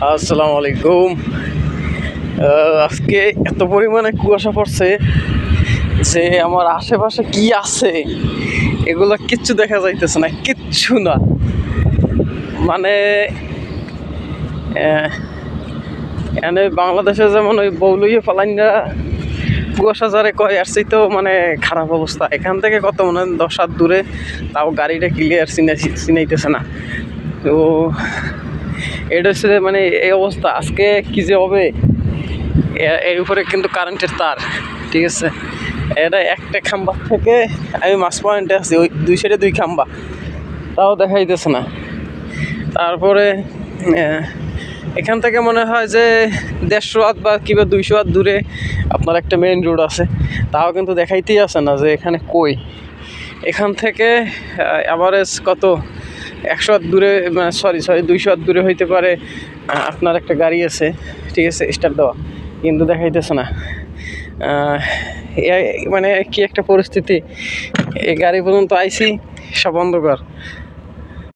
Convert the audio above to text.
আসসালামু আলাইকুম। আজকে এত পরিমাণে কুয়াশা পড়ছে যে আমার আশেপাশে কি আছে এগুলো কিচ্ছু দেখা যাইতেছে না, কিচ্ছু না। মানে এনে বাংলাদেশে যেমন ওই বৌলইয়ে ফালাইনা কুয়াশা যারে কয় আসছি, তো মানে খারাপ অবস্থা। এখান থেকে কত মনে 10 হাত দূরে, তাও গাড়িটা ক্লিয়ার চিনাইতেছে না। তো এটা হচ্ছে মানে এই অবস্থা। আজকে কি যে হবে, এর উপরে কিন্তু কারেন্টের তার, ঠিক আছে। এটা একটা খাম্বা থেকে আমি মাছ পয়েন্টে আছি, ওই 2 সাইডে 2 খাম্বা, তাও দেখাইতেছে না। তারপরে এখান থেকে মনে হয় যে 150 হাত বা কিংবা 200 হাত দূরে আপনার একটা মেইন রোড আছে, তাও কিন্তু দেখাইতেই আছে না যে এখানে কই। এখান থেকে অ্যাভারেজ কত 100 হাত দূরে, সরি 200 হাত দূরে হইতে পারে আপনার একটা গাড়ি আছে, ঠিক আছে, স্টার্ট দেওয়া, কিন্তু দেখাইতেছে না। মানে কি একটা পরিস্থিতি, এই গাড়ি পর্যন্ত আইছি, সব অন্ধকার।